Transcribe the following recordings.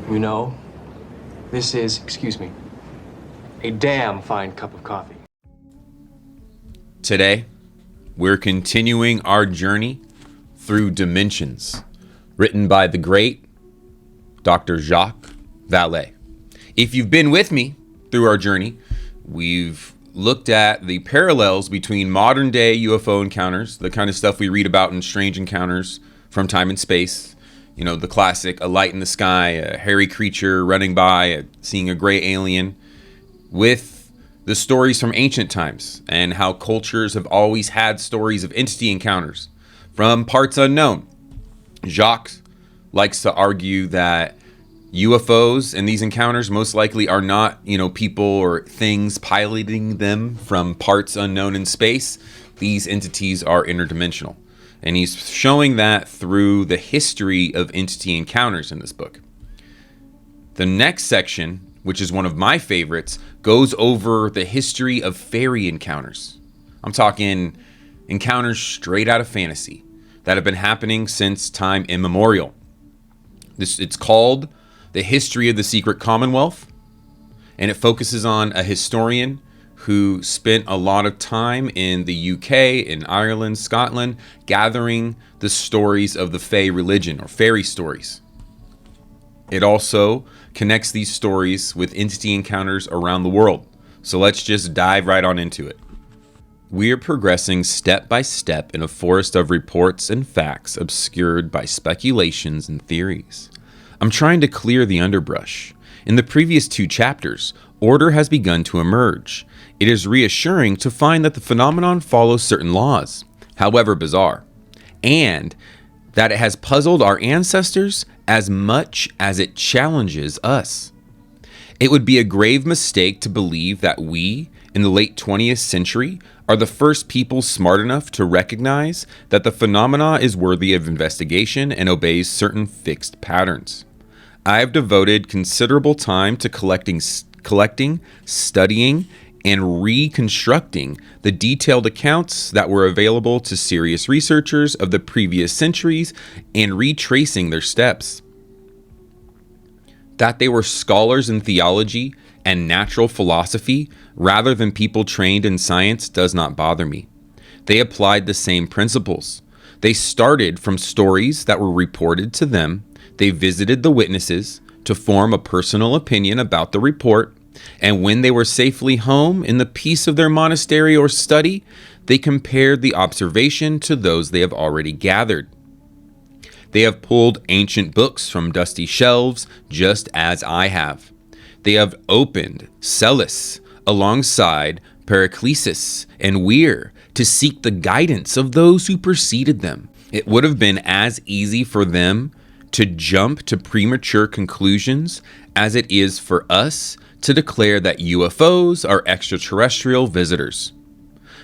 You know, this is, excuse me, a damn fine cup of coffee. Today, we're continuing our journey through dimensions, written by the great Dr. Jacques Vallee. If you've been with me through our journey, we've looked at the parallels between modern day UFO encounters, the kind of stuff we read about in Strange Encounters from Time and Space. You know, the classic, a light in the sky, a hairy creature running by, seeing a gray alien, with the stories from ancient times and how cultures have always had stories of entity encounters from parts unknown. Jacques likes to argue that UFOs and these encounters most likely are not, people or things piloting them from parts unknown in space. These entities are interdimensional. And he's showing that through the history of entity encounters in this book. The next section, which is one of my favorites, goes over the history of fairy encounters. I'm talking encounters straight out of fantasy that have been happening since time immemorial. It's called The History of the Secret Commonwealth, and it focuses on a historian who spent a lot of time in the UK, in Ireland, Scotland, gathering the stories of the Fae religion, or fairy stories. It also connects these stories with entity encounters around the world. So let's just dive right on into it. We are progressing step by step in a forest of reports and facts obscured by speculations and theories. I'm trying to clear the underbrush. In the previous 2 chapters, order has begun to emerge. It is reassuring to find that the phenomenon follows certain laws, however bizarre, and that it has puzzled our ancestors as much as it challenges us. It would be a grave mistake to believe that we, in the late 20th century, are the first people smart enough to recognize that the phenomena is worthy of investigation and obeys certain fixed patterns. I have devoted considerable time to collecting, studying, and reconstructing the detailed accounts that were available to serious researchers of the previous centuries and retracing their steps. That they were scholars in theology and natural philosophy rather than people trained in science does not bother me. They applied the same principles. They started from stories that were reported to them. They visited the witnesses to form a personal opinion about the report, and when they were safely home in the peace of their monastery or study, they compared the observation to those they have already gathered. They have pulled ancient books from dusty shelves, just as I have. They have opened Celis alongside Paraclesis and Weir to seek the guidance of those who preceded them. It would have been as easy for them to jump to premature conclusions as it is for us to declare that UFOs are extraterrestrial visitors.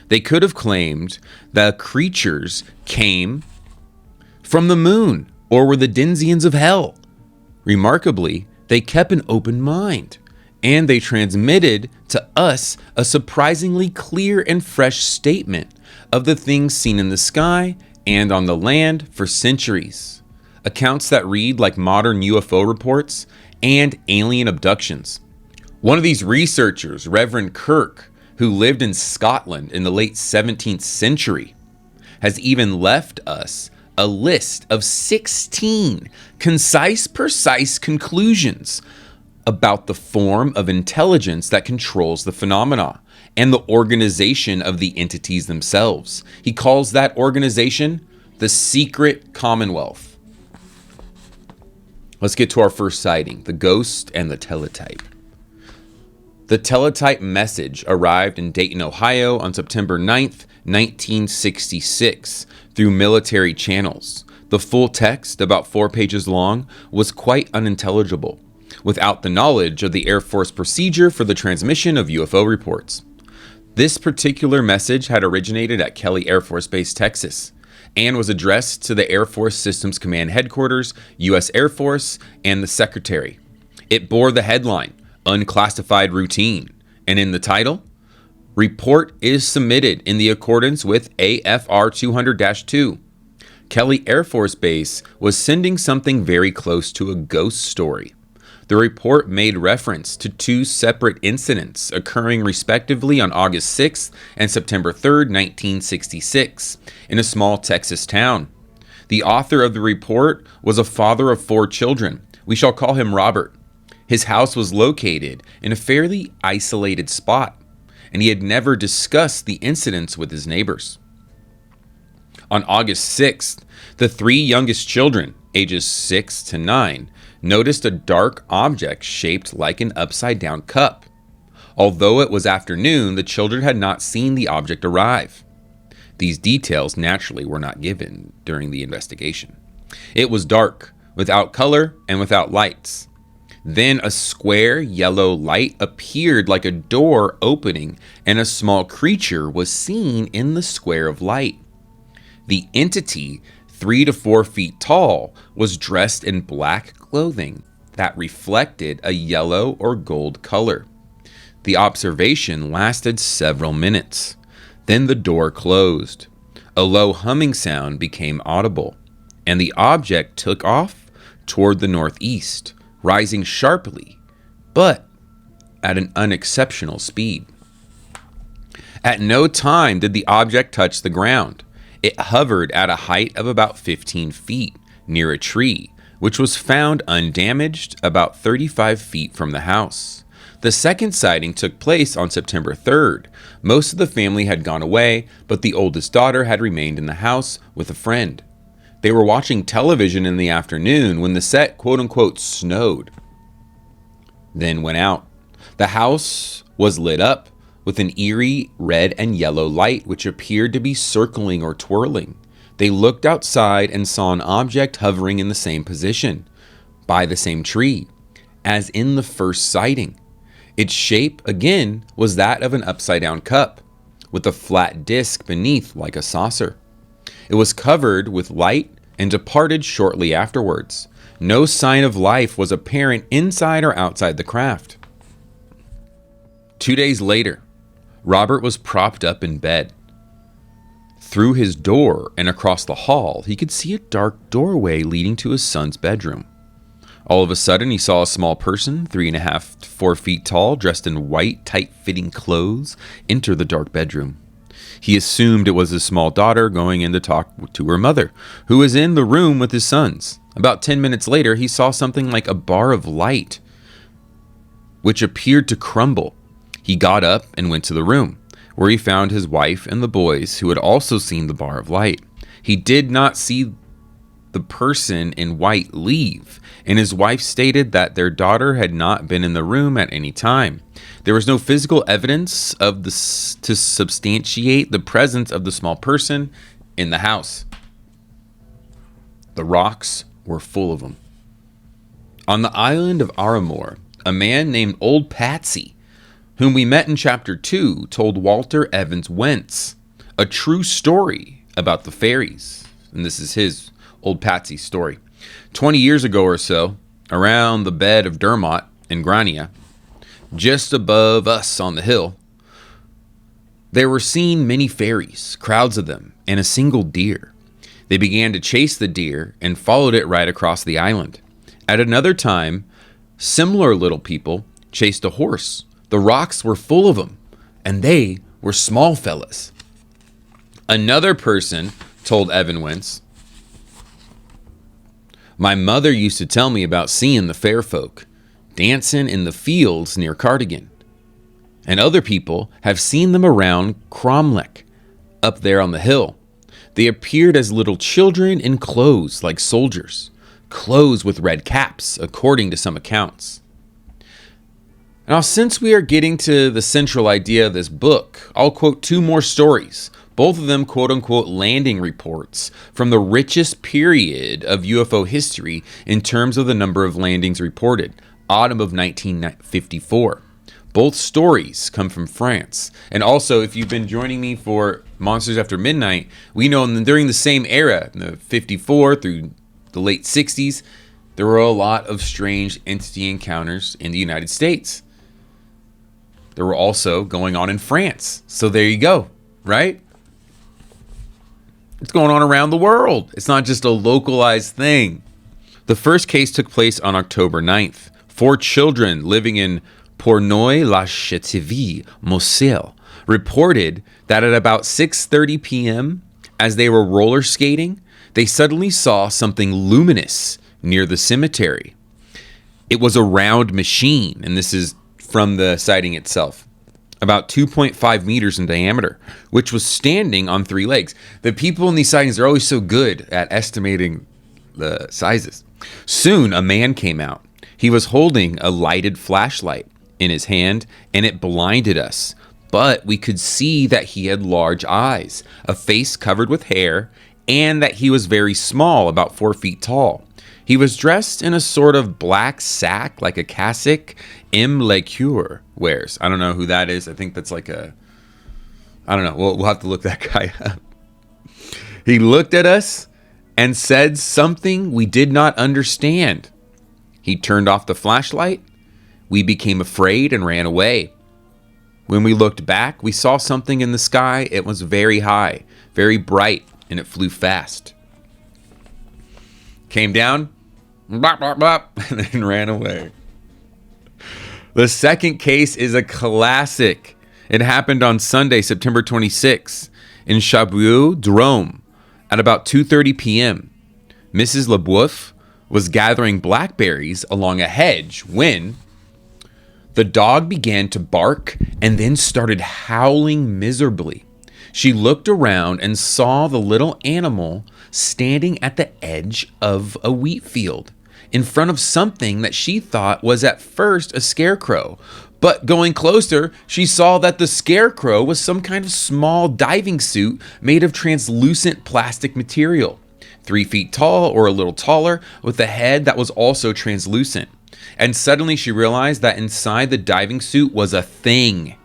They could have claimed that creatures came from the moon or were the denizens of hell. Remarkably, they kept an open mind, and they transmitted to us a surprisingly clear and fresh statement of the things seen in the sky and on the land for centuries. Accounts that read like modern UFO reports and alien abductions. One of these researchers, Reverend Kirk, who lived in Scotland in the late 17th century, has even left us a list of 16 concise, precise conclusions about the form of intelligence that controls the phenomena and the organization of the entities themselves. He calls that organization the Secret Commonwealth. Let's get to our first sighting, the ghost and the teletype. The teletype message arrived in Dayton, Ohio on September 9th, 1966, through military channels. The full text, about 4 pages long, was quite unintelligible, without the knowledge of the Air Force procedure for the transmission of UFO reports. This particular message had originated at Kelly Air Force Base, Texas, and was addressed to the Air Force Systems Command Headquarters, U.S. Air Force, and the Secretary. It bore the headline, Unclassified Routine, and in the title, Report is submitted in the accordance with AFR 200-2. Kelly Air Force Base was sending something very close to a ghost story. The report made reference to two separate incidents occurring respectively on August 6th and September 3rd, 1966, in a small Texas town. The author of the report was a father of 4 children. We shall call him Robert. His house was located in a fairly isolated spot, and he had never discussed the incidents with his neighbors. On August 6th, the 3 youngest children, ages 6 to 9, noticed a dark object shaped like an upside-down cup. Although it was afternoon, the children had not seen the object arrive. These details naturally were not given during the investigation. It was dark, without color and without lights. Then a square yellow light appeared like a door opening, and a small creature was seen in the square of light. The entity, 3 to 4 feet tall, was dressed in black clothing that reflected a yellow or gold color. The observation lasted several minutes. Then the door closed. A low humming sound became audible, and the object took off toward the northeast, rising sharply, but at an unexceptional speed. At no time did the object touch the ground. It hovered at a height of about 15 feet near a tree, which was found undamaged about 35 feet from the house. The second sighting took place on September 3rd. Most of the family had gone away, but the oldest daughter had remained in the house with a friend. They were watching television in the afternoon when the set quote-unquote snowed, then went out. The house was lit up with an eerie red and yellow light which appeared to be circling or twirling. They looked outside and saw an object hovering in the same position, by the same tree, as in the first sighting. Its shape, again, was that of an upside-down cup, with a flat disc beneath like a saucer. It was covered with light and departed shortly afterwards. No sign of life was apparent inside or outside the craft. 2 days later, Robert was propped up in bed. Through his door and across the hall, he could see a dark doorway leading to his son's bedroom. All of a sudden, he saw a small person, 3.5 to 4 feet tall, dressed in white, tight-fitting clothes, enter the dark bedroom. He assumed it was his small daughter going in to talk to her mother, who was in the room with his sons. About 10 minutes later, he saw something like a bar of light, which appeared to crumble. He got up and went to the room, where he found his wife and the boys, who had also seen the bar of light. He did not see the person in white leave, and his wife stated that their daughter had not been in the room at any time. There was no physical evidence of this to substantiate the presence of the small person in the house. The rocks were full of them. On the island of Aramor, a man named Old Patsy, whom we met in Chapter 2, told Walter Evans Wentz a true story about the fairies. And this is his Old Patsy's story. 20 years ago or so, around the bed of Dermot in Grania, just above us on the hill, there were seen many fairies, crowds of them, and a single deer. They began to chase the deer and followed it right across the island. At another time, similar little people chased a horse. The rocks were full of them, and they were small fellas. Another person told Evan Wentz, "My mother used to tell me about seeing the fair folk dancing in the fields near Cardigan. And other people have seen them around Cromlech, up there on the hill. They appeared as little children in clothes like soldiers, clothes with red caps, according to some accounts." Now, since we are getting to the central idea of this book, I'll quote 2 more stories, both of them quote-unquote landing reports from the richest period of UFO history in terms of the number of landings reported, autumn of 1954. Both stories come from France. And also, if you've been joining me for Monsters After Midnight, we know during the same era, the 54 through the late 60s, there were a lot of strange entity encounters in the United States. There were also going on in France. So there you go, right? It's going on around the world. It's not just a localized thing. The first case took place on October 9th, 4 children living in Pornoy-la-Châteauvieux, Moselle, reported that at about 6:30 p.m., as they were roller skating, they suddenly saw something luminous near the cemetery. It was a round machine, and this is from the sighting itself, about 2.5 meters in diameter, which was standing on 3 legs. The people in these sightings are always so good at estimating the sizes. Soon, a man came out. He was holding a lighted flashlight in his hand, and it blinded us. But we could see that he had large eyes, a face covered with hair, and that he was very small, about 4 feet tall. He was dressed in a sort of black sack, like a cassock M. Lecure wears. I don't know who that is. I think that's like a... I don't know. We'll have to look that guy up. He looked at us and said something we did not understand. He turned off the flashlight. We became afraid and ran away. When we looked back, we saw something in the sky. It was very high, very bright, and it flew fast. Came down, bop, bop, bop, and then ran away. The second case is a classic. It happened on Sunday, September 26, in Chaboux, Drôme, at about 2:30 p.m. Mrs. Leboeuf was gathering blackberries along a hedge when the dog began to bark and then started howling miserably. She looked around and saw the little animal standing at the edge of a wheat field in front of something that she thought was at first a scarecrow. But going closer, she saw that the scarecrow was some kind of small diving suit made of translucent plastic material, 3 feet tall or a little taller, with a head that was also translucent. And suddenly she realized that inside the diving suit was a thing,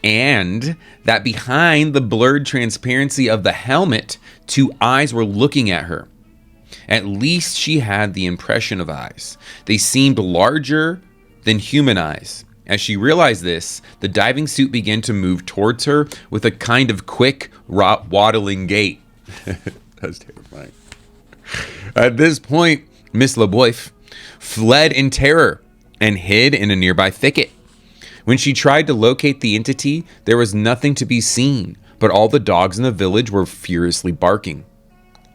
and that behind the blurred transparency of the helmet, 2 eyes were looking at her. At least she had the impression of eyes. They seemed larger than human eyes. As she realized this, the diving suit began to move towards her with a kind of quick, waddling gait. That's terrifying. At this point, Miss Leboeuf fled in terror and hid in a nearby thicket. When she tried to locate the entity, there was nothing to be seen, but all the dogs in the village were furiously barking.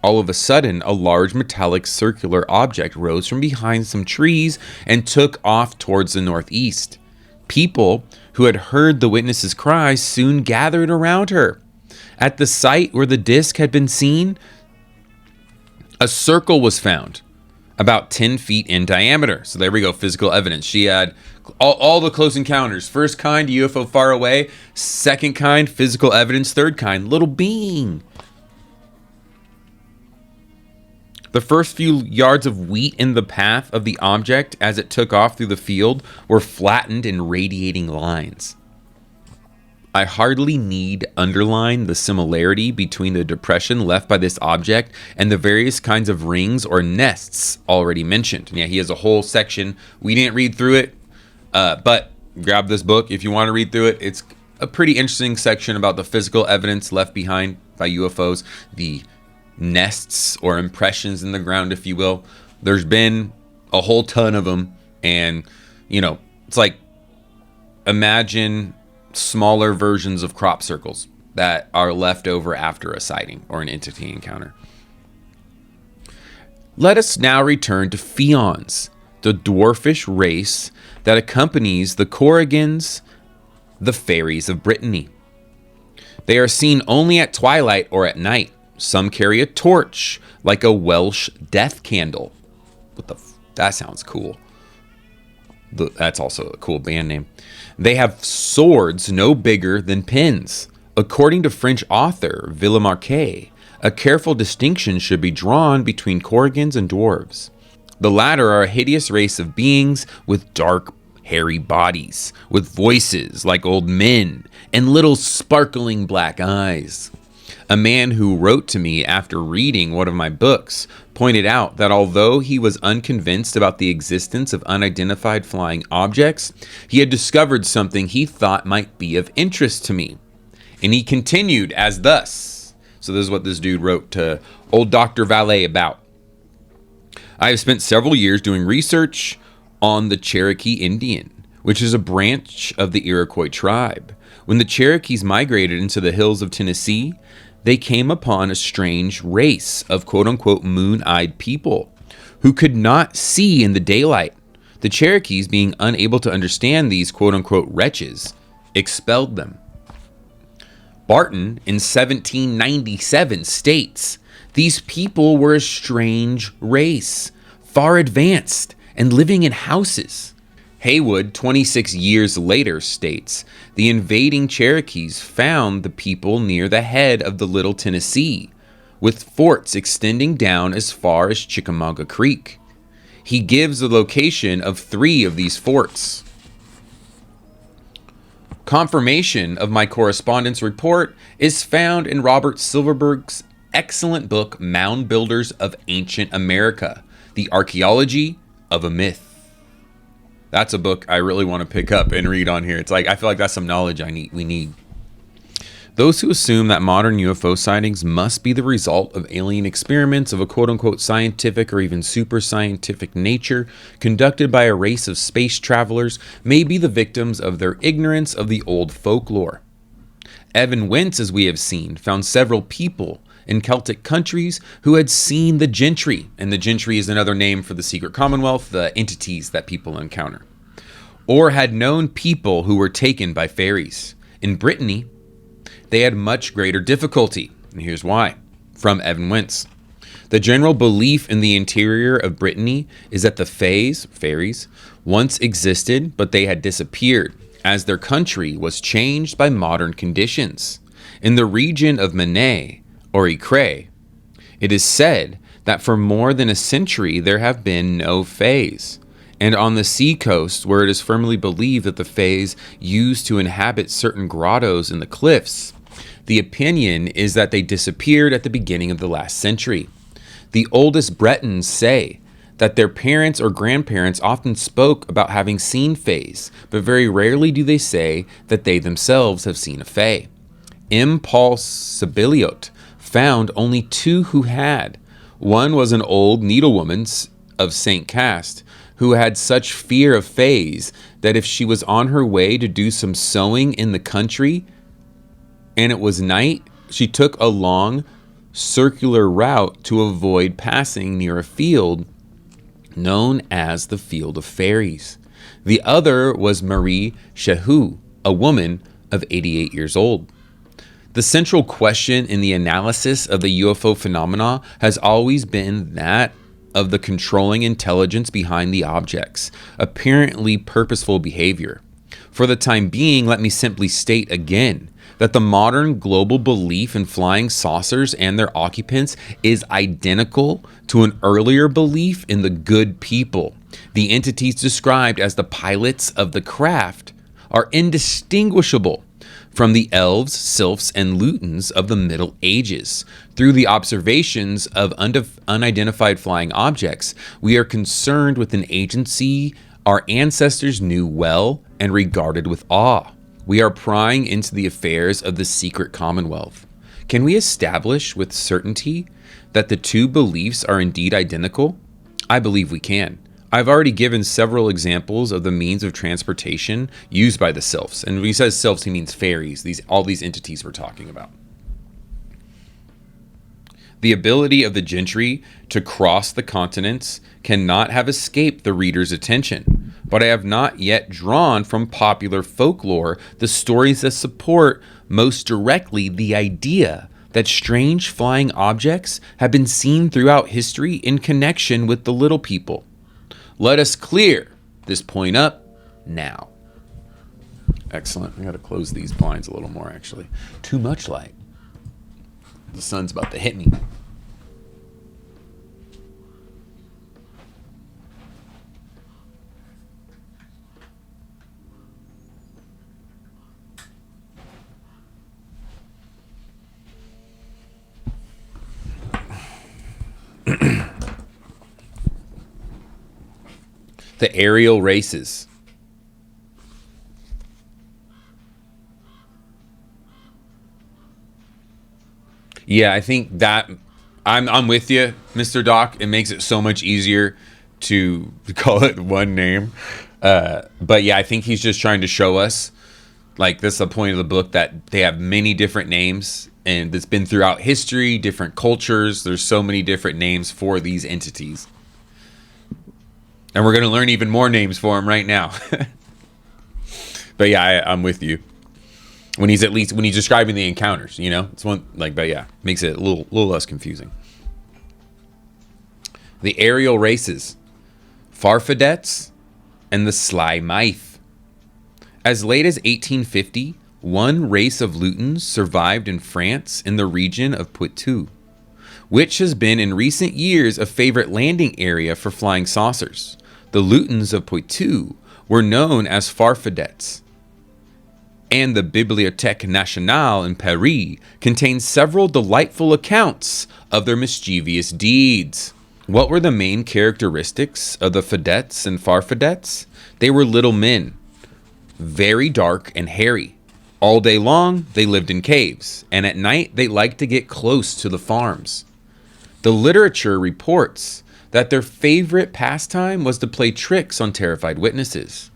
All of a sudden, a large metallic circular object rose from behind some trees and took off towards the northeast. People who had heard the witness's cries soon gathered around her. At the site where the disc had been seen, a circle was found, about 10 feet in diameter. So there we go, physical evidence. She had all the close encounters. First kind, UFO far away. Second kind, physical evidence. Third kind, little being. The first few yards of wheat in the path of the object as it took off through the field were flattened in radiating lines. I hardly need underline the similarity between the depression left by this object and the various kinds of rings or nests already mentioned. Yeah, he has a whole section. We didn't read through it, but grab this book if you want to read through it. It's a pretty interesting section about the physical evidence left behind by UFOs, the nests or impressions in the ground, if you will. There's been a whole ton of them, and it's like, imagine smaller versions of crop circles that are left over after a sighting or an entity encounter. Let us now return to Fions, the dwarfish race that accompanies the Corrigans, the Fairies of Brittany. They are seen only at twilight or at night. Some carry a torch, like a Welsh death candle. That sounds cool. That's also a cool band name. They have swords no bigger than pins. According to French author Villemarquet, a careful distinction should be drawn between Corrigans and dwarves. The latter are a hideous race of beings with dark, hairy bodies, with voices like old men, and little sparkling black eyes. A man who wrote to me after reading one of my books pointed out that although he was unconvinced about the existence of unidentified flying objects, he had discovered something he thought might be of interest to me. And he continued as thus. So this is what this dude wrote to old Dr. Vallee about. I have spent several years doing research on the Cherokee Indian, which is a branch of the Iroquois tribe. When the Cherokees migrated into the hills of Tennessee, they came upon a strange race of quote-unquote moon-eyed people who could not see in the daylight. The Cherokees, being unable to understand these quote-unquote wretches, expelled them. Barton in 1797 states, these people were a strange race, far advanced and living in houses. Haywood, 26 years later, states, the invading Cherokees found the people near the head of the Little Tennessee, with forts extending down as far as Chickamauga Creek. He gives the location of 3 of these forts. Confirmation of my correspondence report is found in Robert Silverberg's excellent book, Mound Builders of Ancient America, The Archaeology of a Myth. That's a book I really want to pick up and read on here. It's like, I feel like that's some knowledge we need. Those who assume that modern UFO sightings must be the result of alien experiments of a quote-unquote scientific or even super scientific nature conducted by a race of space travelers may be the victims of their ignorance of the old folklore. Evan Wentz, as we have seen, found several people in Celtic countries who had seen the gentry, and the gentry is another name for the secret commonwealth, the entities that people encounter, or had known people who were taken by fairies. In Brittany, they had much greater difficulty, and here's why. From Evan Wentz. The general belief in the interior of Brittany is that the fairies, once existed, but they had disappeared, as their country was changed by modern conditions. In the region of Manet, or Ypres, it is said that for more than a century there have been no fays. And on the seacoast, where it is firmly believed that the fays used to inhabit certain grottos in the cliffs, the opinion is that they disappeared at the beginning of the last century. The oldest Bretons say that their parents or grandparents often spoke about having seen fays, but very rarely do they say that they themselves have seen a fay. M. Paul Sibeliot found only 2 who had. One was an old needlewoman of St. Cast, who had such fear of fays that if she was on her way to do some sewing in the country and it was night, she took a long circular route to avoid passing near a field known as the Field of Fairies. The other was Marie Chehou, a woman of 88 years old. The central question in the analysis of the UFO phenomena has always been that of the controlling intelligence behind the objects, apparently purposeful behavior. For the time being, let me simply state again that the modern global belief in flying saucers and their occupants is identical to an earlier belief in the good people. The entities described as the pilots of the craft are indistinguishable from the elves, sylphs, and lutins of the Middle Ages. Through the observations of unidentified flying objects, we are concerned with an agency our ancestors knew well and regarded with awe. We are prying into the affairs of the secret commonwealth. Can we establish with certainty that the 2 beliefs are indeed identical? I believe we can. I've already given several examples of the means of transportation used by the sylphs. And when he says sylphs, he means fairies, all these entities we're talking about. The ability of the gentry to cross the continents cannot have escaped the reader's attention, but I have not yet drawn from popular folklore the stories that support most directly the idea that strange flying objects have been seen throughout history in connection with the little people. Let us clear this point up now. Excellent. I got to close these blinds a little more, actually. Too much light. The sun's about to hit me. The aerial races. Yeah, I think that I'm with you, Mr. Doc. It makes it so much easier to call it one name. But yeah, I think he's just trying to show us, like, this is the point of the book, that they have many different names, and it's been throughout history, different cultures. There's so many different names for these entities. And we're going to learn even more names for them right now. But yeah, I'm with you. When he's describing the encounters, you know, it's one, like, but yeah, makes it a little less confusing. The aerial races, Farfadets, and the Sly Myth. As late as 1850, one race of Lutins survived in France in the region of Poitou, which has been in recent years a favorite landing area for flying saucers. The Lutins of Poitou were known as Farfadets, and the Bibliothèque Nationale in Paris contains several delightful accounts of their mischievous deeds. What were the main characteristics of the Fadets and Farfadets? They were little men, very dark and hairy. All day long, they lived in caves, and at night, they liked to get close to the farms. The literature reports that their favorite pastime was to play tricks on terrified witnesses.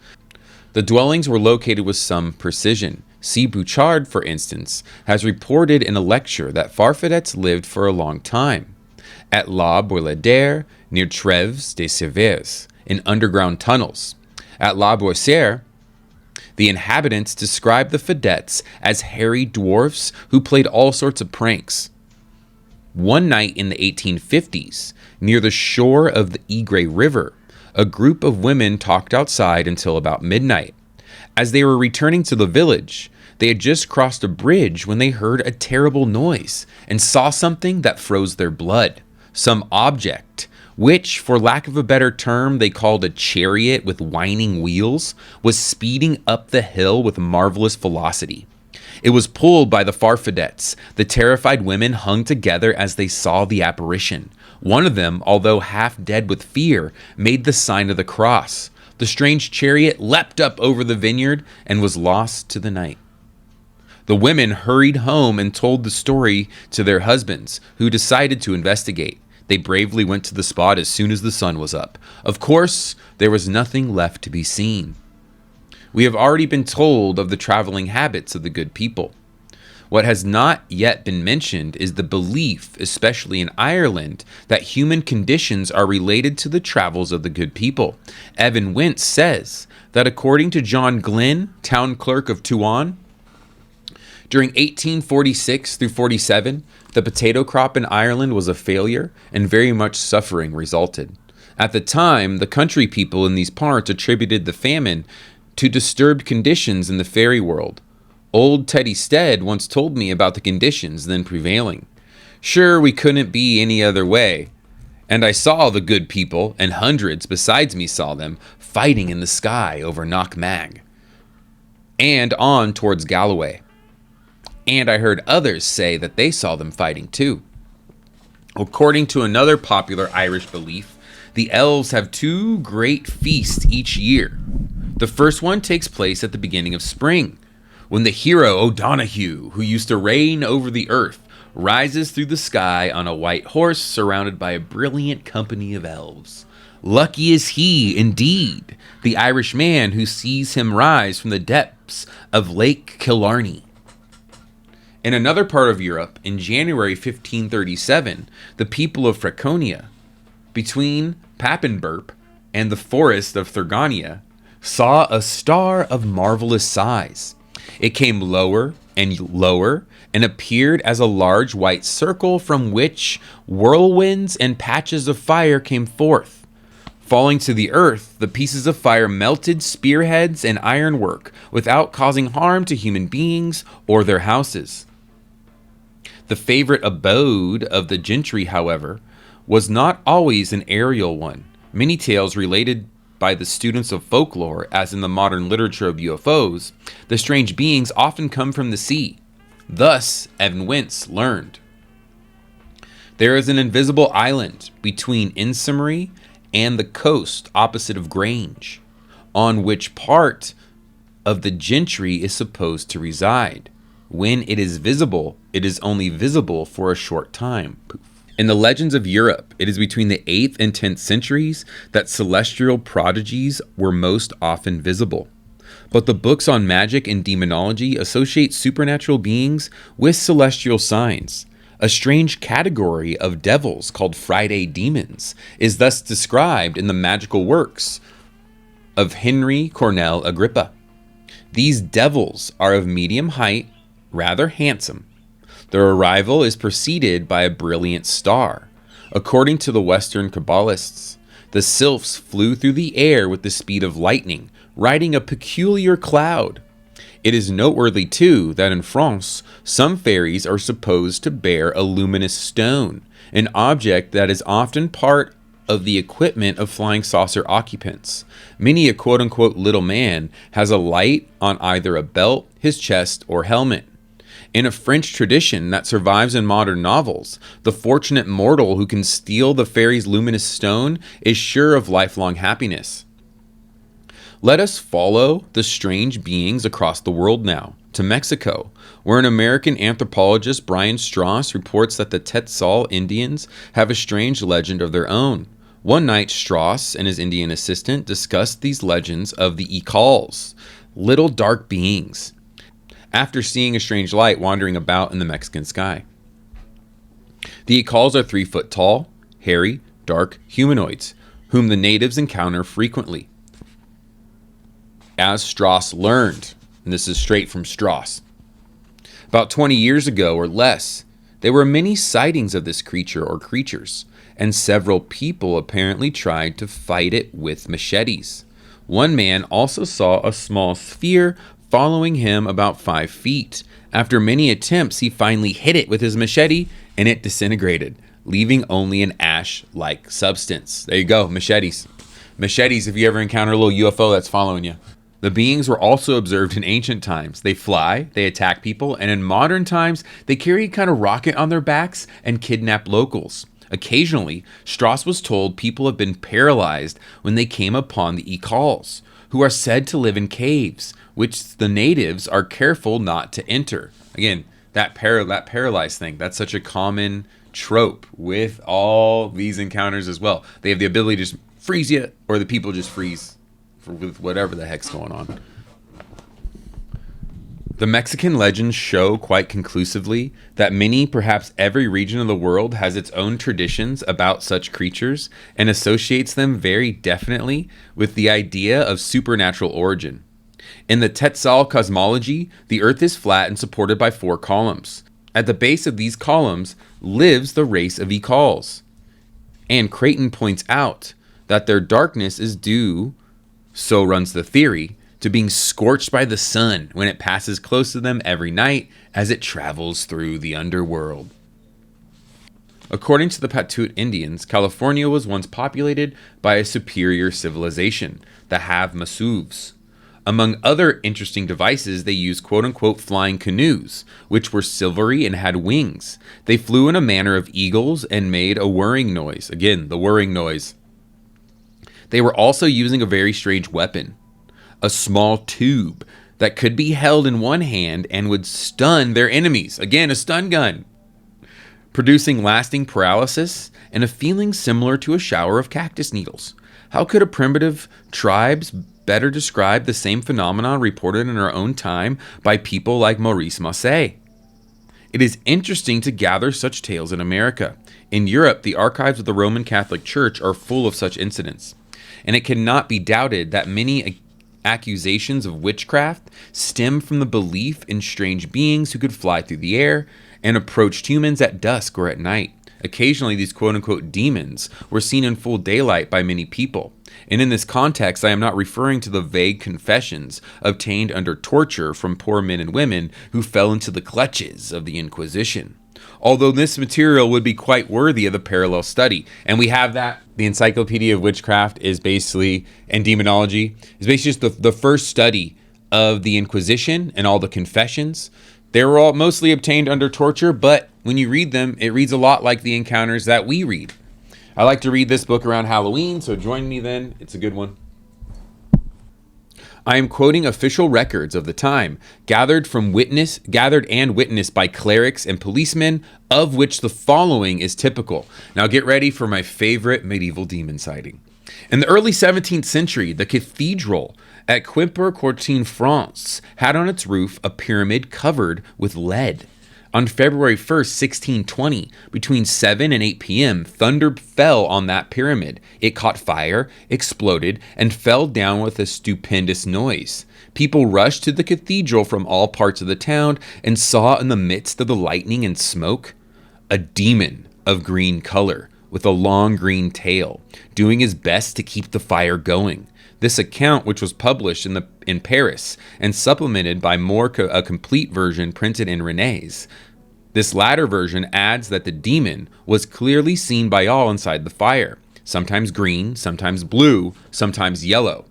The dwellings were located with some precision. C. Bouchard, for instance, has reported in a lecture that Farfadets lived for a long time at La Boiladère, near Treves de Severs, in underground tunnels. At La Boissière, the inhabitants described the Fadets as hairy dwarfs who played all sorts of pranks. One night in the 1850s, near the shore of the Egré River, a group of women talked outside until about midnight. As they were returning to the village, they had just crossed a bridge when they heard a terrible noise and saw something that froze their blood. Some object, which, for lack of a better term, they called a chariot with whining wheels, was speeding up the hill with marvelous velocity. It was pulled by the Farfadets. The terrified women hung together as they saw the apparition. One of them, although half dead with fear, made the sign of the cross. The strange chariot leapt up over the vineyard and was lost to the night. The women hurried home and told the story to their husbands, who decided to investigate. They bravely went to the spot as soon as the sun was up. Of course, there was nothing left to be seen. We have already been told of the traveling habits of the good people. What has not yet been mentioned is the belief, especially in Ireland, that human conditions are related to the travels of the good people. Evan Wentz says that according to John Glynn, town clerk of Tuam, during 1846 through 47, the potato crop in Ireland was a failure and very much suffering resulted. At the time, the country people in these parts attributed the famine to disturbed conditions in the fairy world. Old Teddy Stead once told me about the conditions then prevailing. Sure, we couldn't be any other way. And I saw the good people, and hundreds besides me saw them, fighting in the sky over Knockmag, and on towards Galloway. And I heard others say that they saw them fighting too. According to another popular Irish belief, the elves have two great feasts each year. The first one takes place at the beginning of spring, when the hero O'Donoghue, who used to reign over the earth, rises through the sky on a white horse surrounded by a brilliant company of elves. Lucky is he, indeed, the Irish man who sees him rise from the depths of Lake Killarney. In another part of Europe, in January 1537, the people of Franconia, between Papenburp and the forest of Thurgonia, saw a star of marvelous size. It came lower and lower and appeared as a large white circle from which whirlwinds and patches of fire came forth. Falling to the earth, the pieces of fire melted spearheads and ironwork without causing harm to human beings or their houses. The favorite abode of the gentry, however, was not always an aerial one. Many tales related by the students of folklore, as in the modern literature of UFOs, the strange beings often come from the sea. Thus, Evan Wentz learned. There is an invisible island between Insemery and the coast opposite of Grange, on which part of the gentry is supposed to reside. When it is visible, it is only visible for a short time. In the legends of Europe, it is between the 8th and 10th centuries that celestial prodigies were most often visible. But the books on magic and demonology associate supernatural beings with celestial signs. A strange category of devils called Friday demons is thus described in the magical works of Henry Cornell Agrippa. These devils are of medium height, rather handsome. Their arrival is preceded by a brilliant star. According to the Western Kabbalists, the sylphs flew through the air with the speed of lightning, riding a peculiar cloud. It is noteworthy, too, that in France, some fairies are supposed to bear a luminous stone, an object that is often part of the equipment of flying saucer occupants. Many a quote-unquote little man has a light on either a belt, his chest, or helmet. In a French tradition that survives in modern novels, the fortunate mortal who can steal the fairy's luminous stone is sure of lifelong happiness. Let us follow the strange beings across the world now, to Mexico, where an American anthropologist, Brian Strauss, reports that the Tetzal Indians have a strange legend of their own. One night, Strauss and his Indian assistant discussed these legends of the Icals, little dark beings, after seeing a strange light wandering about in the Mexican sky. The Icals are 3 foot tall, hairy, dark humanoids, whom the natives encounter frequently. As Strauss learned, and this is straight from Strauss, about 20 years ago or less, there were many sightings of this creature or creatures, and several people apparently tried to fight it with machetes. One man also saw a small sphere following him about 5 feet. After many attempts, he finally hit it with his machete, and it disintegrated, leaving only an ash-like substance. There you go, machetes. Machetes, if you ever encounter a little UFO that's following you. The beings were also observed in ancient times. They fly, they attack people, and in modern times, they carry a kind of rocket on their backs and kidnap locals. Occasionally, Strauss was told people have been paralyzed when they came upon the Icals, who are said to live in caves, which the natives are careful not to enter. Again, that paralyzed thing, that's such a common trope with all these encounters as well. They have the ability to just freeze you, or the people just freeze with whatever the heck's going on. The Mexican legends show quite conclusively that many, perhaps every region of the world has its own traditions about such creatures and associates them very definitely with the idea of supernatural origin. In the Tetzal cosmology, the earth is flat and supported by 4 columns. At the base of these columns lives the race of Icals. And Creighton points out that their darkness is due, so runs the theory, to being scorched by the sun when it passes close to them every night as it travels through the underworld. According to the Patut Indians, California was once populated by a superior civilization, the Have-Masuvs. Among other interesting devices, they used quote-unquote flying canoes, which were silvery and had wings. They flew in a manner of eagles and made a whirring noise. Again, the whirring noise. They were also using a very strange weapon, a small tube that could be held in one hand and would stun their enemies. Again, a stun gun, producing lasting paralysis and a feeling similar to a shower of cactus needles. How could a primitive tribes better describe the same phenomenon reported in our own time by people like Maurice Massé? It is interesting to gather such tales in America. In Europe, the archives of the Roman Catholic Church are full of such incidents, and it cannot be doubted that many accusations of witchcraft stem from the belief in strange beings who could fly through the air and approached humans at dusk or at night. Occasionally, these quote-unquote demons were seen in full daylight by many people. And in this context, I am not referring to the vague confessions obtained under torture from poor men and women who fell into the clutches of the Inquisition. Although this material would be quite worthy of a parallel study. And we have that. The Encyclopedia of Witchcraft is basically, and Demonology, is basically just the first study of the Inquisition and all the confessions. They were all mostly obtained under torture, but when you read them, it reads a lot like the encounters that we read. I like to read this book around Halloween, so join me then. It's a good one. I am quoting official records of the time, gathered and witnessed by clerics and policemen, of which the following is typical. Now get ready for my favorite medieval demon sighting. In the early 17th century, the Cathedral at Quimper-Courtine, France, had on its roof a pyramid covered with lead. On February 1st, 1620, between 7 and 8 p.m., thunder fell on that pyramid. It caught fire, exploded, and fell down with a stupendous noise. People rushed to the cathedral from all parts of the town and saw in the midst of the lightning and smoke a demon of green color with a long green tail, doing his best to keep the fire going. This account, which was published in Paris and supplemented by a complete version printed in René's. This latter version adds that the demon was clearly seen by all inside the fire, sometimes green, sometimes blue, sometimes yellow.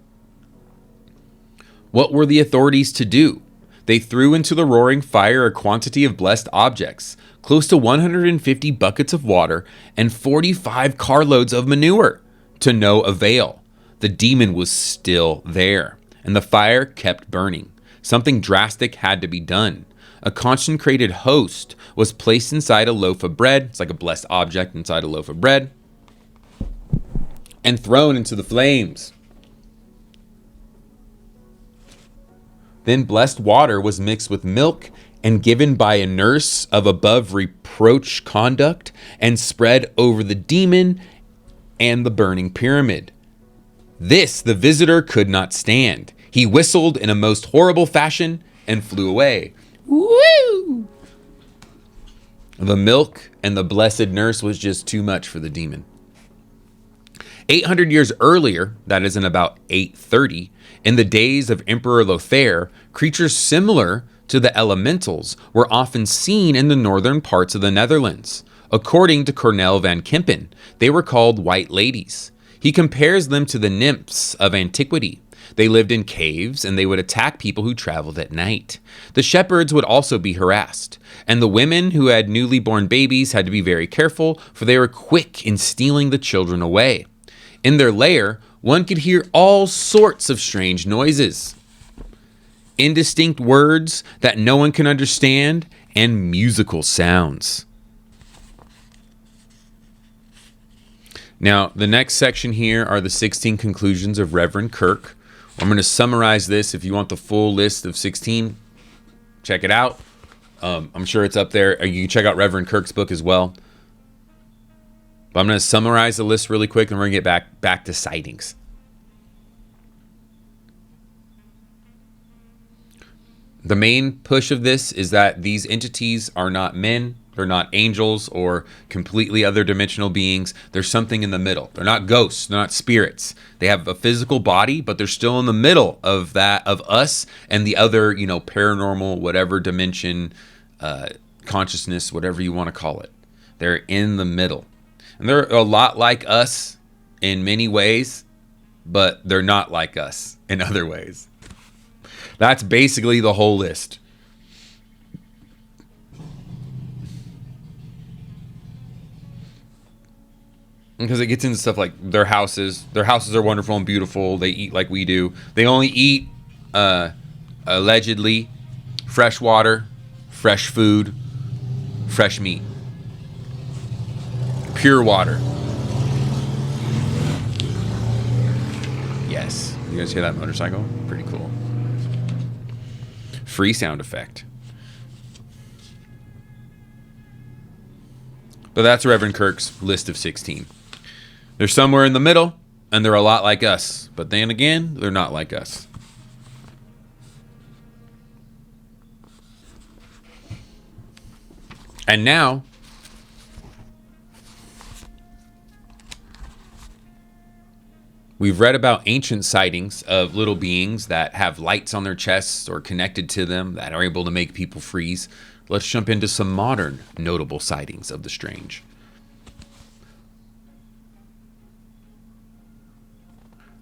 What were the authorities to do? They threw into the roaring fire a quantity of blessed objects, close to 150 buckets of water and 45 carloads of manure, to no avail. The demon was still there, and the fire kept burning. Something drastic had to be done. A consecrated host was placed inside a loaf of bread. It's like a blessed object inside a loaf of bread, and thrown into the flames. Then blessed water was mixed with milk and given by a nurse of above reproach conduct and spread over the demon and the burning pyramid. This the visitor could not stand. He whistled in a most horrible fashion and flew away. Woo! The milk and the blessed nurse was just too much for the demon. 800 years earlier, that is in about 830, in the days of Emperor Lothair, creatures similar to the elementals were often seen in the northern parts of the Netherlands. According to Cornel van Kempen, they were called white ladies. He compares them to the nymphs of antiquity. They lived in caves, and they would attack people who traveled at night. The shepherds would also be harassed, and the women who had newly born babies had to be very careful, for they were quick in stealing the children away. In their lair, one could hear all sorts of strange noises, indistinct words that no one can understand, and musical sounds. Now, the next section here are the 16 conclusions of Reverend Kirk. I'm going to summarize this. If you want the full list of 16, check it out. I'm sure it's up there. You can check out Reverend Kirk's book as well. But I'm going to summarize the list really quick, and we're going to get back to sightings. The main push of this is that these entities are not men. They're not angels or completely other dimensional beings. There's something in the middle. They're not ghosts. They're not spirits. They have a physical body, but they're still in the middle of that, of us and the other, paranormal, whatever dimension, consciousness, whatever you want to call it. They're in the middle. And they're a lot like us in many ways, but they're not like us in other ways. That's basically the whole list. Because it gets into stuff like their houses. Their houses are wonderful and beautiful. They eat like we do. They only eat, allegedly, fresh water, fresh food, fresh meat. Pure water. Yes. You guys hear that motorcycle? Pretty cool. Free sound effect. But that's Reverend Kirk's list of 16. They're somewhere in the middle, and they're a lot like us. But then again, they're not like us. And now, we've read about ancient sightings of little beings that have lights on their chests or connected to them that are able to make people freeze. Let's jump into some modern notable sightings of the strange.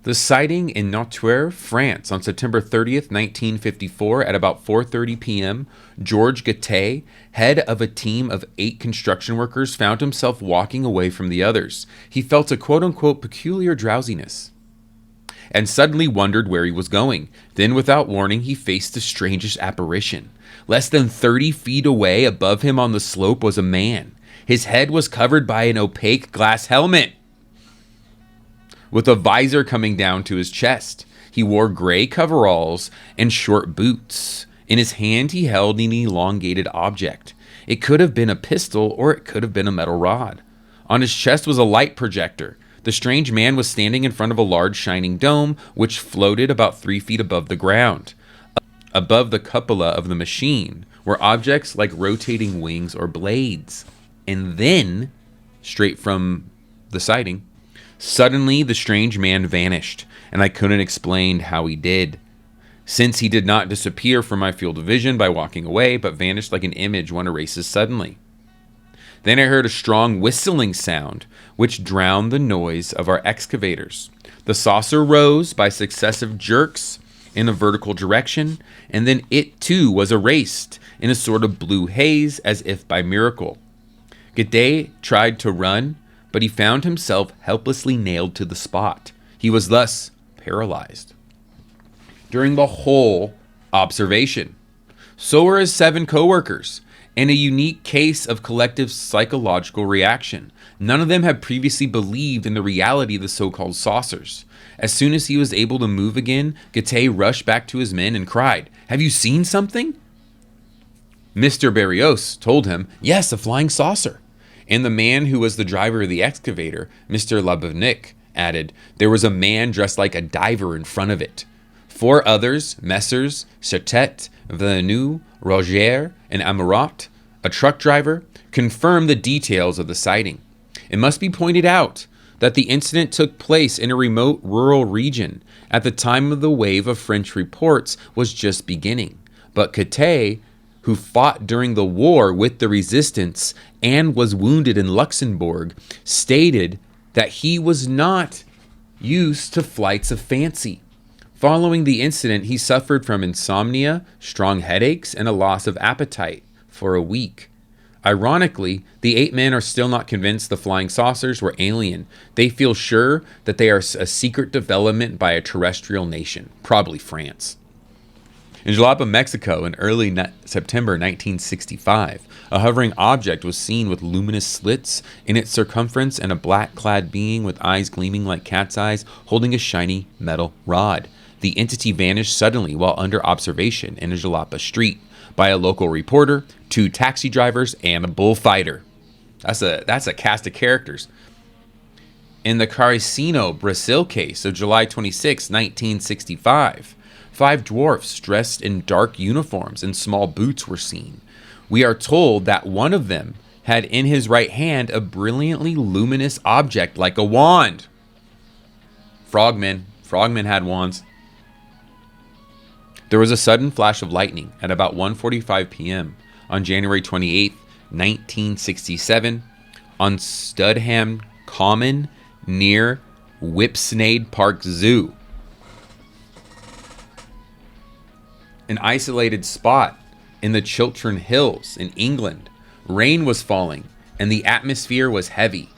The sighting in Nanterre, France, on September 30th, 1954, at about 4:30 p.m., Georges Gatet, head of a team of 8 construction workers, found himself walking away from the others. He felt a quote-unquote peculiar drowsiness. and suddenly wondered where he was going. Then, without warning, he faced the strangest apparition. Less than 30 feet away above him on the slope was a man. His head was covered by an opaque glass helmet with a visor coming down to his chest. He wore gray coveralls and short boots. In his hand, he held an elongated object. It could have been a pistol, or it could have been a metal rod. On his chest was a light projector. The strange man was standing in front of a large shining dome, which floated about 3 feet above the ground. Above the cupola of the machine were objects like rotating wings or blades. And then, straight from the sighting, suddenly the strange man vanished, and I couldn't explain how he did, since he did not disappear from my field of vision by walking away, but vanished like an image one erases suddenly. Then I heard a strong whistling sound, which drowned the noise of our excavators. The saucer rose by successive jerks in a vertical direction, and then it too was erased in a sort of blue haze as if by miracle. G'day tried to run, but he found himself helplessly nailed to the spot. He was thus paralyzed during the whole observation. So were his 7 coworkers, and a unique case of collective psychological reaction. None of them had previously believed in the reality of the so-called saucers. As soon as he was able to move again, G'day rushed back to his men and cried, "Have you seen something?" Mr. Barrios told him, "Yes, a flying saucer." And the man who was the driver of the excavator, Mr. Labovnik, added, "There was a man dressed like a diver in front of it." 4 others, Messrs. Chatet, Villeneuve, Roger, and Amorat, a truck driver, confirmed the details of the sighting. It must be pointed out that the incident took place in a remote rural region at the time of the wave of French reports was just beginning. But Catay, who fought during the war with the resistance and was wounded in Luxembourg, stated that he was not used to flights of fancy. Following the incident, he suffered from insomnia, strong headaches, and a loss of appetite for a week. Ironically, the 8 men are still not convinced the flying saucers were alien. They feel sure that they are a secret development by a terrestrial nation, probably France. In Jalapa, Mexico, in early September 1965, a hovering object was seen with luminous slits in its circumference and a black-clad being with eyes gleaming like cat's eyes holding a shiny metal rod. The entity vanished suddenly while under observation in a Jalapa street by a local reporter, 2 taxi drivers, and a bullfighter. That's a cast of characters. In the Caricino, Brazil case of July 26, 1965, 5 dwarfs dressed in dark uniforms and small boots were seen. We are told that one of them had in his right hand a brilliantly luminous object like a wand. Frogmen had wands. There was a sudden flash of lightning at about 1:45 p.m. on January 28, 1967, on Studham Common near Whipsnade Park Zoo. An isolated spot in the Chiltern Hills in England. Rain was falling and the atmosphere was heavy,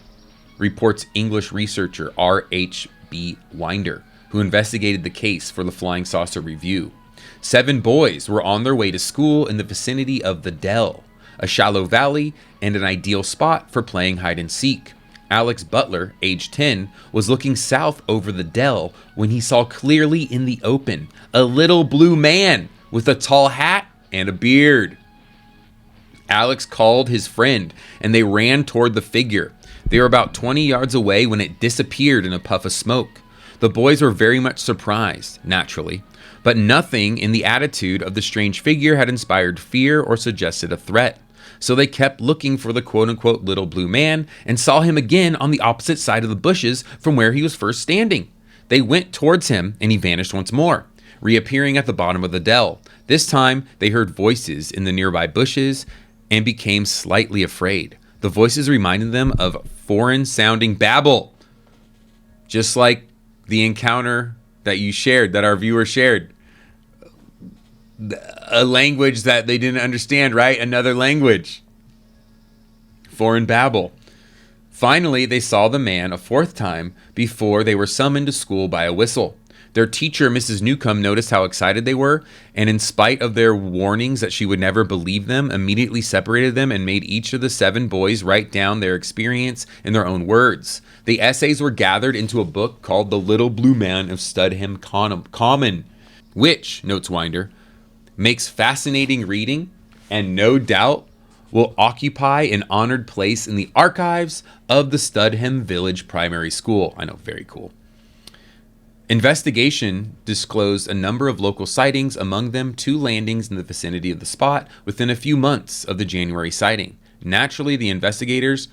reports English researcher R.H.B. Winder, who investigated the case for the Flying Saucer Review. 7 boys were on their way to school in the vicinity of the Dell, a shallow valley and an ideal spot for playing hide and seek. Alex Butler, age 10, was looking south over the Dell when he saw clearly in the open a little blue man with a tall hat and a beard. Alex called his friend and they ran toward the figure. They were about 20 yards away when it disappeared in a puff of smoke. The boys were very much surprised, naturally, but nothing in the attitude of the strange figure had inspired fear or suggested a threat. So they kept looking for the quote-unquote little blue man and saw him again on the opposite side of the bushes from where he was first standing. They went towards him and he vanished once more, reappearing at the bottom of the dell. This time they heard voices in the nearby bushes and became slightly afraid. The voices reminded them of foreign-sounding babble, just like the encounter that you shared, that our viewer shared. A language that they didn't understand, right? Another language. Foreign babble. Finally, they saw the man a 4th time before they were summoned to school by a whistle. Their teacher, Mrs. Newcomb, noticed how excited they were, and in spite of their warnings that she would never believe them, immediately separated them and made each of the 7 boys write down their experience in their own words. The essays were gathered into a book called The Little Blue Man of Studham Common, which, notes Winder, makes fascinating reading and no doubt will occupy an honored place in the archives of the Studham Village Primary School. I know, very cool. Investigation disclosed a number of local sightings, among them 2 landings in the vicinity of the spot within a few months of the January sighting. Naturally, the investigators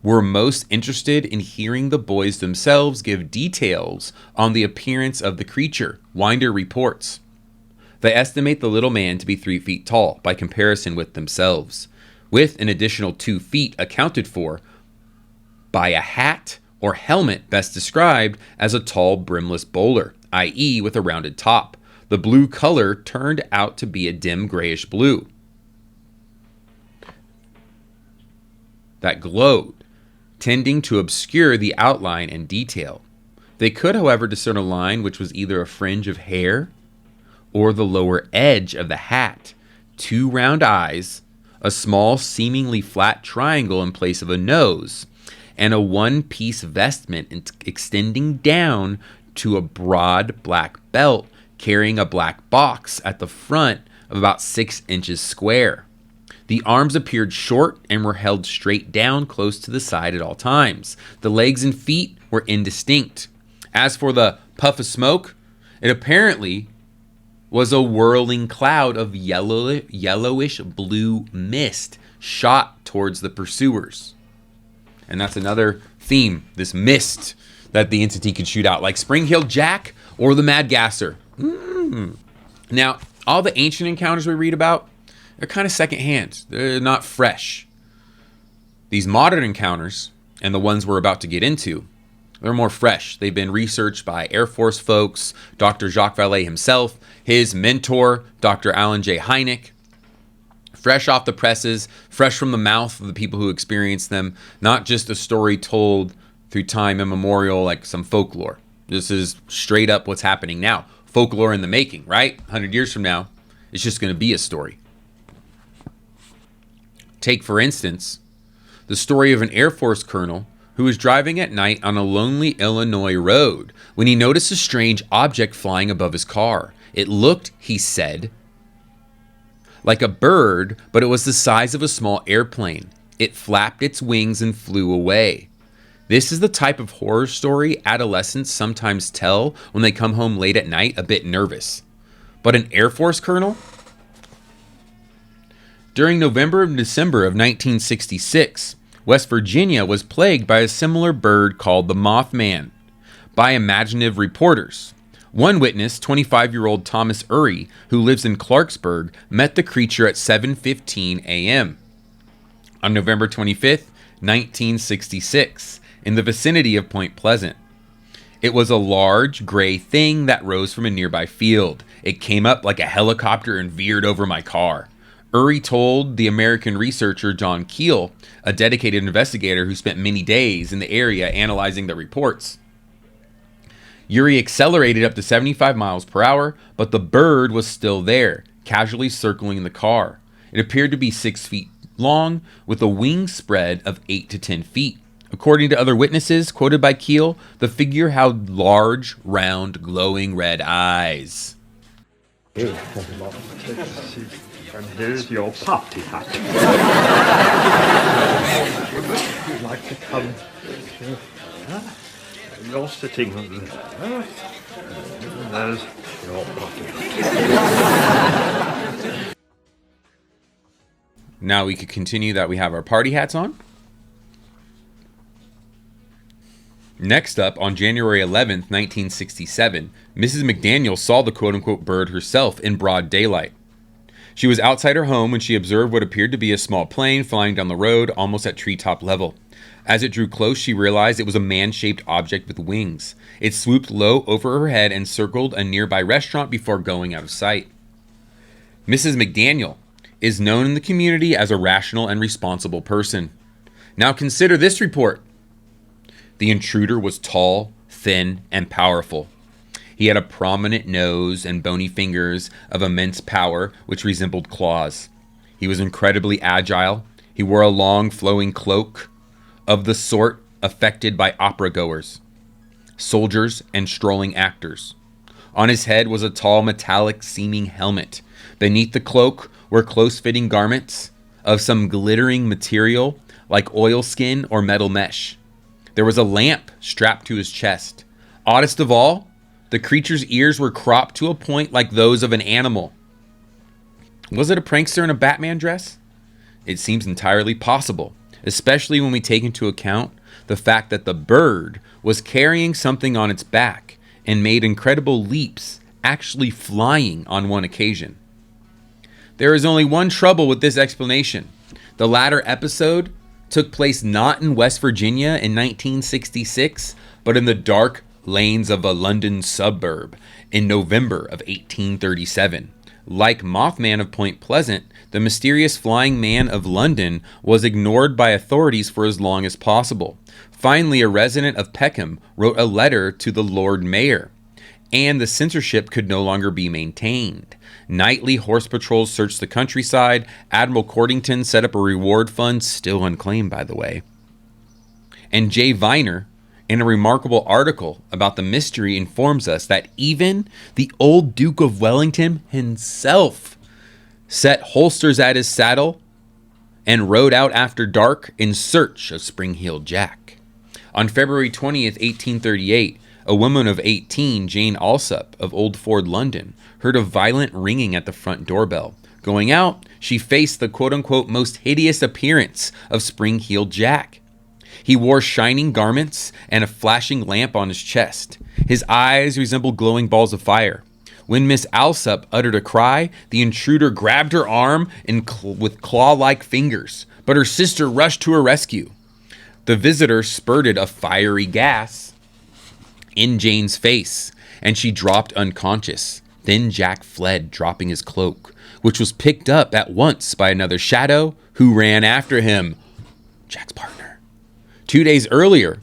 were most interested in hearing the boys themselves give details on the appearance of the creature. Winder reports, they estimate the little man to be 3 feet tall by comparison with themselves, with an additional 2 feet accounted for by a hat or helmet best described as a tall brimless bowler, i.e. with a rounded top. The blue color turned out to be a dim grayish blue that glowed, tending to obscure the outline and detail. They could, however, discern a line which was either a fringe of hair or the lower edge of the hat, 2 round eyes, a small seemingly flat triangle in place of a nose, and a one-piece vestment extending down to a broad black belt carrying a black box at the front of about 6 inches square. The arms appeared short and were held straight down close to the side at all times. The legs and feet were indistinct. As for the puff of smoke, it apparently was a whirling cloud of yellowish blue mist shot towards the pursuers. And that's another theme, this mist that the entity could shoot out, like Spring-Heeled Jack or the Mad Gasser. Now, all the ancient encounters we read about, they're kind of secondhand. They're not fresh. These modern encounters, and the ones we're about to get into, they're more fresh. They've been researched by Air Force folks, Dr. Jacques Vallee himself, his mentor, Dr. Alan J. Hynek. Fresh off the presses, fresh from the mouth of the people who experienced them, not just a story told through time immemorial like some folklore. This is straight up what's happening now. Folklore in the making, right? 100 years from now, it's just going to be a story. Take, for instance, the story of an Air Force colonel who was driving at night on a lonely Illinois road when he noticed a strange object flying above his car. It looked, he said, like a bird, but it was the size of a small airplane. It flapped its wings and flew away. This is the type of horror story adolescents sometimes tell when they come home late at night a bit nervous. But an Air Force colonel? During November and December of 1966, West Virginia was plagued by a similar bird called the Mothman by imaginative reporters. One witness, 25-year-old Thomas Eerie, who lives in Clarksburg, met the creature at 7:15 a.m. on November 25th, 1966, in the vicinity of Point Pleasant. It was a large, gray thing that rose from a nearby field. It came up like a helicopter and veered over my car. Eerie told the American researcher John Keel, a dedicated investigator who spent many days in the area analyzing the reports. Eerie accelerated up to 75 miles per hour, but the bird was still there, casually circling the car. It appeared to be 6 feet long, with a wing spread of 8 to 10 feet. According to other witnesses, quoted by Keel, the figure had large, round, glowing red eyes. And here's your party hat. Would you like to come? You're sitting there. And there's your party hat. Now we could continue that we have our party hats on. Next up, on January 11th, 1967, Mrs. McDaniel saw the quote-unquote bird herself in broad daylight. She was outside her home when she observed what appeared to be a small plane flying down the road almost at treetop level. As it drew close, she realized it was a man-shaped object with wings. It swooped low over her head and circled a nearby restaurant before going out of sight. Mrs. McDaniel is known in the community as a rational and responsible person. Now consider this report. The intruder was tall, thin, and powerful. He had a prominent nose and bony fingers of immense power, which resembled claws. He was incredibly agile. He wore a long, flowing cloak of the sort affected by opera goers, soldiers, and strolling actors. On his head was a tall, metallic-seeming helmet. Beneath the cloak were close-fitting garments of some glittering material like oilskin or metal mesh. There was a lamp strapped to his chest. Oddest of all, the creature's ears were cropped to a point like those of an animal. Was it a prankster in a Batman dress? It seems entirely possible, especially when we take into account the fact that the bird was carrying something on its back and made incredible leaps, actually flying on one occasion. There is only one trouble with this explanation. The latter episode took place not in West Virginia in 1966, but in the dark lanes of a London suburb in November of 1837. Like Mothman of Point Pleasant, the mysterious flying man of London was ignored by authorities for as long as possible. Finally, a resident of Peckham wrote a letter to the Lord Mayor, and the censorship could no longer be maintained. Nightly horse patrols searched the countryside. Admiral Cordington set up a reward fund, still unclaimed by the way. And Jay Viner, in a remarkable article about the mystery, informs us that even the old Duke of Wellington himself set holsters at his saddle and rode out after dark in search of Spring-Heeled Jack. On February 20th, 1838, a woman of 18, Jane Alsop of Old Ford, London, heard a violent ringing at the front doorbell. Going out, she faced the quote-unquote most hideous appearance of Spring-Heeled Jack. He wore shining garments and a flashing lamp on his chest. His eyes resembled glowing balls of fire. When Miss Alsop uttered a cry, the intruder grabbed her arm with claw-like fingers, but her sister rushed to her rescue. The visitor spurted a fiery gas in Jane's face, and she dropped unconscious. Then Jack fled, dropping his cloak, which was picked up at once by another shadow who ran after him, Jack's partner. 2 days earlier,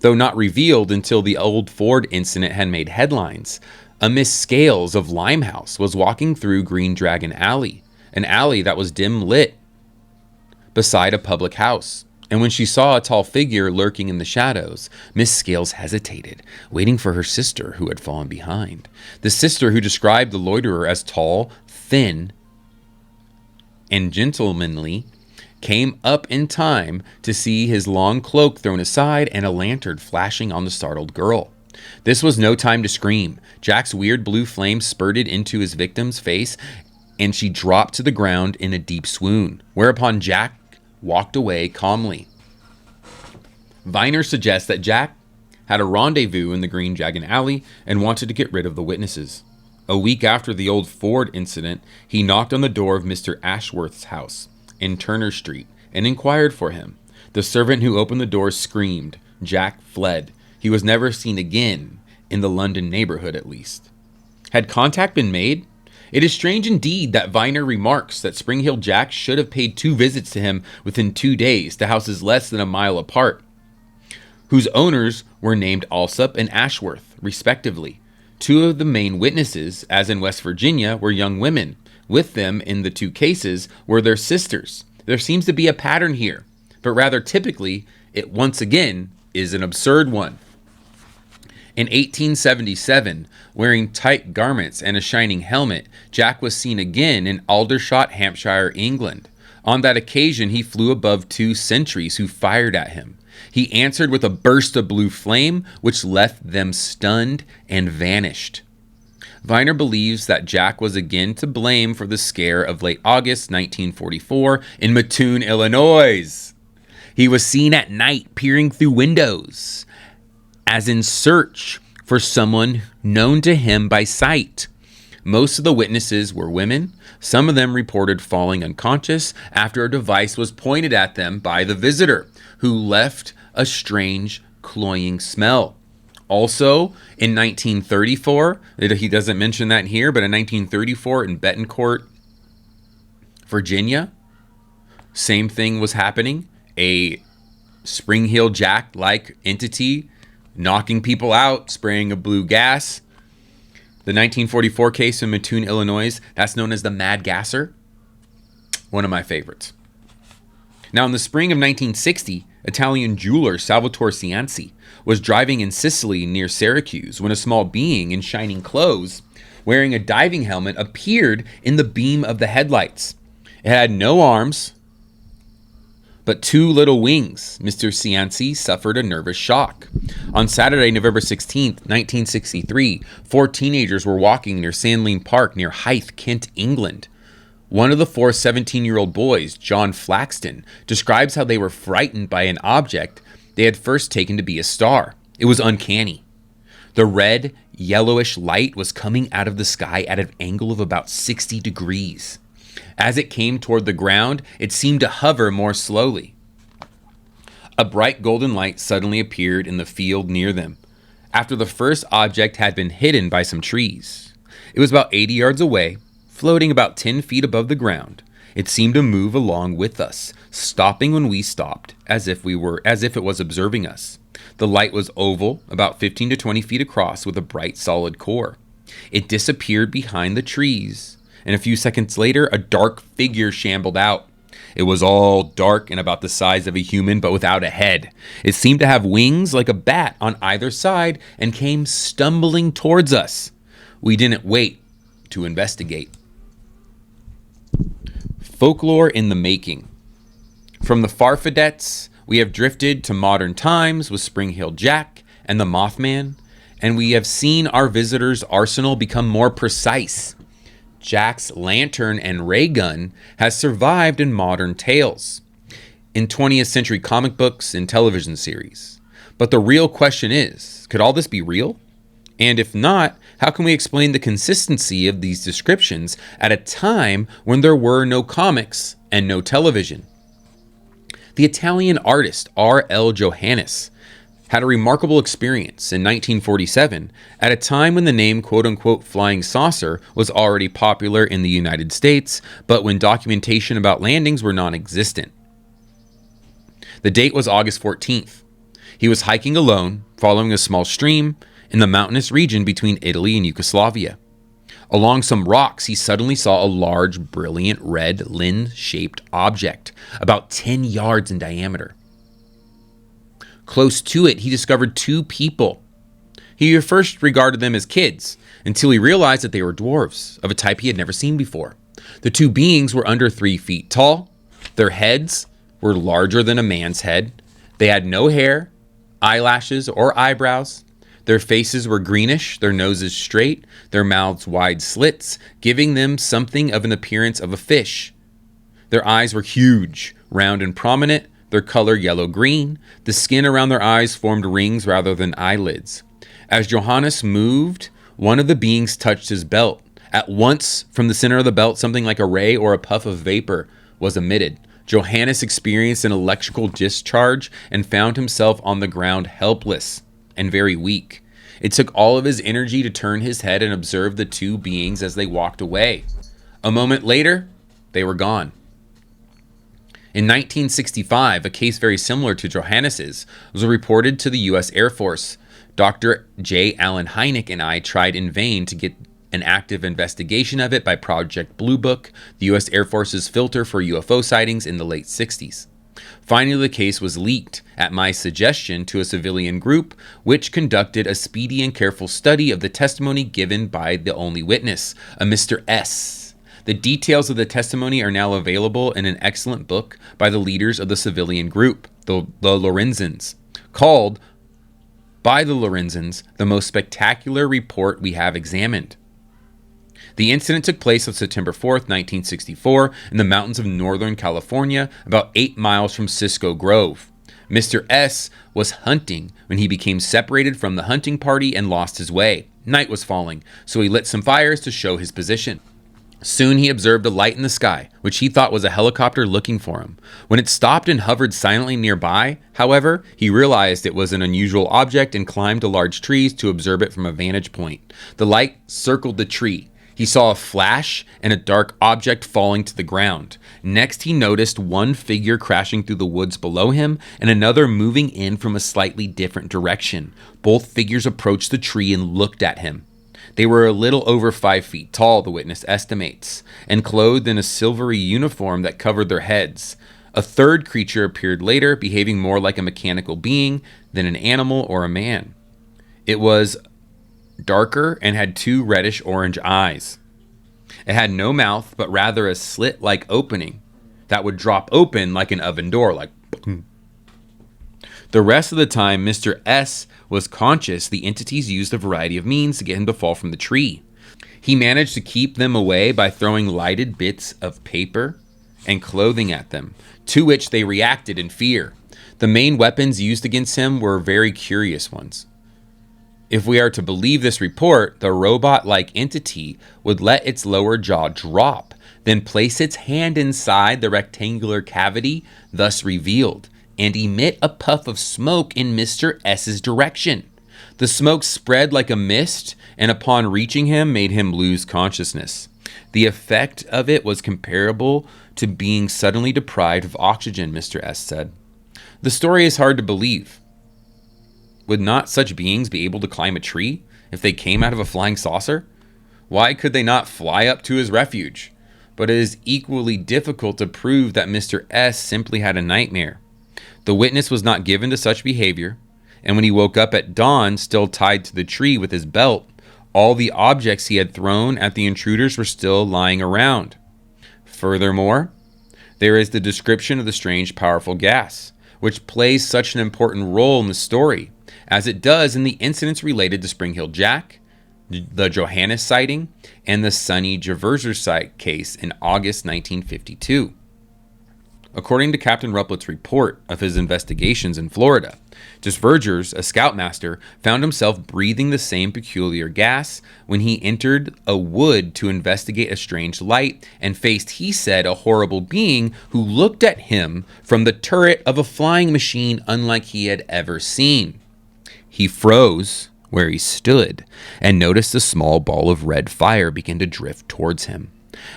though not revealed until the Old Ford incident had made headlines, a Miss Scales of Limehouse was walking through Green Dragon Alley, an alley that was dim lit beside a public house. And when she saw a tall figure lurking in the shadows, Miss Scales hesitated, waiting for her sister who had fallen behind. The sister who described the loiterer as tall, thin, and gentlemanly came up in time to see his long cloak thrown aside and a lantern flashing on the startled girl. This was no time to scream. Jack's weird blue flame spurted into his victim's face, and she dropped to the ground in a deep swoon, whereupon Jack walked away calmly. Viner suggests that Jack had a rendezvous in the Green Dragon Alley and wanted to get rid of the witnesses. A week after the Old Ford incident, he knocked on the door of Mr. Ashworth's house in Turner Street and inquired for him. The servant who opened the door screamed. Jack fled. He was never seen again, in the London neighborhood at least. Had contact been made? It is strange indeed that Viner remarks that Spring-Heeled Jack should have paid 2 visits to him within 2 days to houses less than a mile apart, whose owners were named Alsop and Ashworth, respectively. 2 of the main witnesses, as in West Virginia, were young women. With them in the 2 cases were their sisters. There seems to be a pattern here, but rather typically, it once again is an absurd one. In 1877, wearing tight garments and a shining helmet, Jack was seen again in Aldershot, Hampshire, England. On that occasion, he flew above 2 sentries who fired at him. He answered with a burst of blue flame, which left them stunned and vanished. Viner believes that Jack was again to blame for the scare of late August 1944 in Mattoon, Illinois. He was seen at night peering through windows, as in search for someone known to him by sight. Most of the witnesses were women. Some of them reported falling unconscious after a device was pointed at them by the visitor, who left a strange, cloying smell. Also, in 1934, he doesn't mention that here, but in 1934 in Betancourt, Virginia, same thing was happening. A Spring-Heeled Jack-like entity knocking people out, spraying a blue gas. The 1944 case in Mattoon, Illinois, that's known as the Mad Gasser. One of my favorites. Now, in the spring of 1960, Italian jeweler Salvatore Cianci was driving in Sicily near Syracuse when a small being in shining clothes, wearing a diving helmet, appeared in the beam of the headlights. It had no arms, but 2 little wings. Mr. Cianci suffered a nervous shock. On Saturday, November 16th, 1963, 4 teenagers were walking near Sandline Park near Hythe, Kent, England. One of the 4 17-year-old boys, John Flaxton, describes how they were frightened by an object they had first taken to be a star. It was uncanny. The red, yellowish light was coming out of the sky at an angle of about 60 degrees. As it came toward the ground, it seemed to hover more slowly. A bright golden light suddenly appeared in the field near them, after the first object had been hidden by some trees. It was about 80 yards away, floating about 10 feet above the ground. It seemed to move along with us, stopping when we stopped, as if it was observing us. The light was oval, about 15 to 20 feet across, with a bright, solid core. It disappeared behind the trees, and a few seconds later, a dark figure shambled out. It was all dark and about the size of a human, but without a head. It seemed to have wings like a bat on either side and came stumbling towards us. We didn't wait to investigate. Folklore in the making. From the Farfadets, we have drifted to modern times with Spring Hill Jack and the Mothman, and we have seen our visitors' arsenal become more precise. Jack's lantern and ray gun has survived in modern tales, in 20th century comic books and television series. But the real question is, could all this be real? And if not, how can we explain the consistency of these descriptions at a time when there were no comics and no television? The Italian artist R.L. Johannes had a remarkable experience in 1947 at a time when the name quote-unquote flying saucer was already popular in the United States, but when documentation about landings were non-existent. The date was August 14th. He was hiking alone, following a small stream in the mountainous region between Italy and Yugoslavia. Along some rocks, he suddenly saw a large, brilliant red lens-shaped object, about 10 yards in diameter. Close to it, he discovered 2 people. He at first regarded them as kids, until he realized that they were dwarves, of a type he had never seen before. The 2 beings were under 3 feet tall. Their heads were larger than a man's head. They had no hair, eyelashes, or eyebrows. Their faces were greenish, their noses straight, their mouths wide slits, giving them something of an appearance of a fish. Their eyes were huge, round and prominent, their color yellow-green. The skin around their eyes formed rings rather than eyelids. As Johannes moved, one of the beings touched his belt. At once, from the center of the belt, something like a ray or a puff of vapor was emitted. Johannes experienced an electrical discharge and found himself on the ground helpless and very weak. It took all of his energy to turn his head and observe the 2 beings as they walked away. A moment later, they were gone. In 1965, a case very similar to Johannes's was reported to the U.S. Air Force. Dr. J. Allen Hynek and I tried in vain to get an active investigation of it by Project Blue Book, the U.S. Air Force's filter for UFO sightings in the late 60s. Finally, the case was leaked, at my suggestion, to a civilian group, which conducted a speedy and careful study of the testimony given by the only witness, a Mr. S. The details of the testimony are now available in an excellent book by the leaders of the civilian group, the Lorenzens, called, by the Lorenzens, the most spectacular report we have examined. The incident took place on September 4th, 1964, in the mountains of Northern California, about 8 miles from Cisco Grove. Mr. S. was hunting when he became separated from the hunting party and lost his way. Night was falling, so he lit some fires to show his position. Soon he observed a light in the sky, which he thought was a helicopter looking for him. When it stopped and hovered silently nearby, however, he realized it was an unusual object and climbed to large trees to observe it from a vantage point. The light circled the tree. He saw a flash and a dark object falling to the ground. Next, he noticed one figure crashing through the woods below him and another moving in from a slightly different direction. Both figures approached the tree and looked at him. They were a little over 5 feet tall, the witness estimates, and clothed in a silvery uniform that covered their heads. A third creature appeared later, behaving more like a mechanical being than an animal or a man. It was darker and had 2 reddish-orange eyes. It had no mouth, but rather a slit-like opening that would drop open like an oven door, like... The rest of the time, Mr. S was conscious, the entities used a variety of means to get him to fall from the tree. He managed to keep them away by throwing lighted bits of paper and clothing at them, to which they reacted in fear. The main weapons used against him were very curious ones. If we are to believe this report, the robot-like entity would let its lower jaw drop, then place its hand inside the rectangular cavity thus revealed, and emit a puff of smoke in Mr. S's direction. The smoke spread like a mist, and upon reaching him, made him lose consciousness. The effect of it was comparable to being suddenly deprived of oxygen, Mr. S said. The story is hard to believe. Would not such beings be able to climb a tree if they came out of a flying saucer? Why could they not fly up to his refuge? But it is equally difficult to prove that Mr. S simply had a nightmare. The witness was not given to such behavior, and when he woke up at dawn, still tied to the tree with his belt, all the objects he had thrown at the intruders were still lying around. Furthermore, there is the description of the strange, powerful gas, which plays such an important role in the story, as it does in the incidents related to Spring Hill Jack, the Johannes sighting, and the Sonny Javerser site case in August 1952. According to Captain Ruplett's report of his investigations in Florida, Javergers, a scoutmaster, found himself breathing the same peculiar gas when he entered a wood to investigate a strange light and faced, he said, a horrible being who looked at him from the turret of a flying machine unlike he had ever seen. He froze where he stood and noticed a small ball of red fire begin to drift towards him.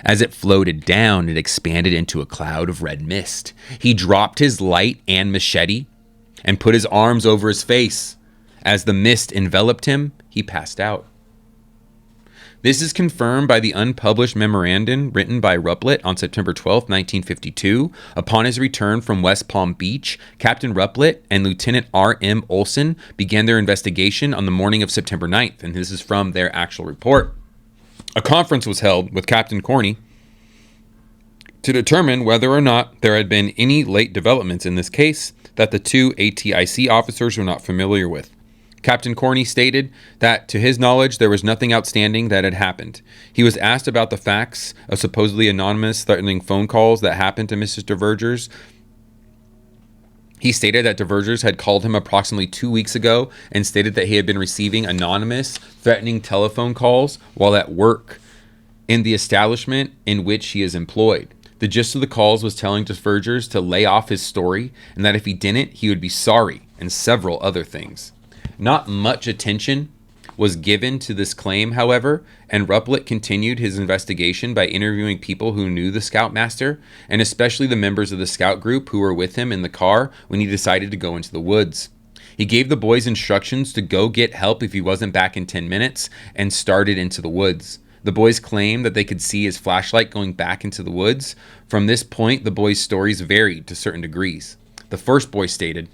As it floated down, it expanded into a cloud of red mist. He dropped his light and machete and put his arms over his face. As the mist enveloped him, he passed out. This is confirmed by the unpublished memorandum written by Ruplett on September 12, 1952. Upon his return from West Palm Beach, Captain Ruplett and Lieutenant R.M. Olson began their investigation on the morning of September 9th, and this is from their actual report. A conference was held with Captain Corney to determine whether or not there had been any late developments in this case that the 2 ATIC officers were not familiar with. Captain Corney stated that, to his knowledge, there was nothing outstanding that had happened. He was asked about the facts of supposedly anonymous threatening phone calls that happened to Mrs. Javergers. He stated that Javergers had called him approximately 2 weeks ago and stated that he had been receiving anonymous threatening telephone calls while at work in the establishment in which he is employed. The gist of the calls was telling Javergers to lay off his story and that if he didn't, he would be sorry, and several other things. Not much attention was given to this claim, however, and Ruplett continued his investigation by interviewing people who knew the scoutmaster, and especially the members of the scout group who were with him in the car when he decided to go into the woods. He gave the boys instructions to go get help if he wasn't back in 10 minutes, and started into the woods. The boys claimed that they could see his flashlight going back into the woods. From this point, the boys' stories varied to certain degrees. The first boy stated,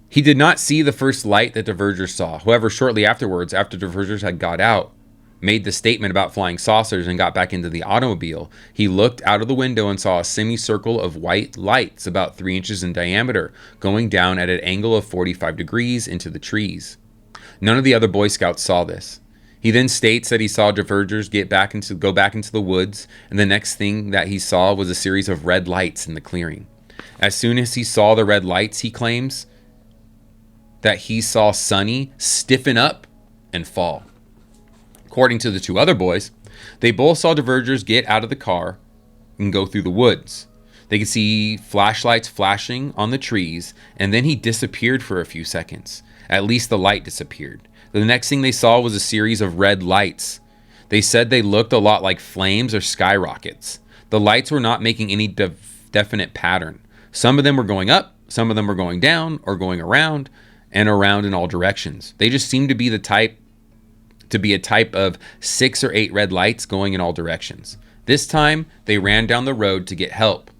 he did not see the first light that Javergers saw. However, shortly afterwards, after Javergers had got out, made the statement about flying saucers and got back into the automobile, he looked out of the window and saw a semicircle of white lights about 3 inches in diameter going down at an angle of 45 degrees into the trees. None of the other Boy Scouts saw this. He then states that he saw Javergers go back into the woods, and the next thing that he saw was a series of red lights in the clearing. As soon as he saw the red lights, he claims that he saw Sonny stiffen up and fall. According to the 2 other boys, they both saw Javergers get out of the car and go through the woods. They could see flashlights flashing on the trees, and then he disappeared for a few seconds. At least the light disappeared. The next thing they saw was a series of red lights. They said they looked a lot like flames or skyrockets. The lights were not making any definite pattern. Some of them were going up, some of them were going down or going around and around in all directions. They just seemed to be the type to be a type of 6 or 8 red lights going in all directions. This time, they ran down the road to get help.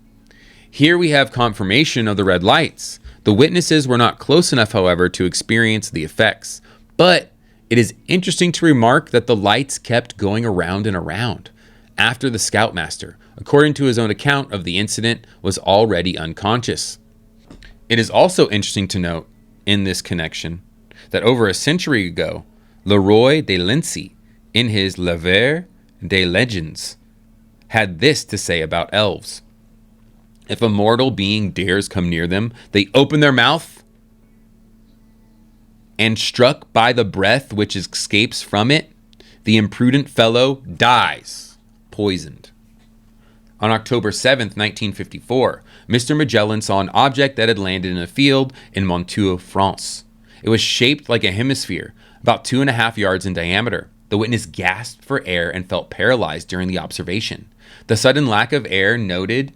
Here we have confirmation of the red lights. The witnesses were not close enough, however, to experience the effects. But it is interesting to remark that the lights kept going around and around after the scoutmaster, according to his own account of the incident, was already unconscious. It is also interesting to note in this connection that over a century ago, Leroy de Lindsay, in his L'Avare des Legends, had this to say about elves. If a mortal being dares come near them, they open their mouth, and struck by the breath which escapes from it, the imprudent fellow dies, poisoned. On October 7th, 1954, Mr. Magellan saw an object that had landed in a field in Montour, France. It was shaped like a hemisphere, about 2.5 yards in diameter. The witness gasped for air and felt paralyzed during the observation. The sudden lack of air noted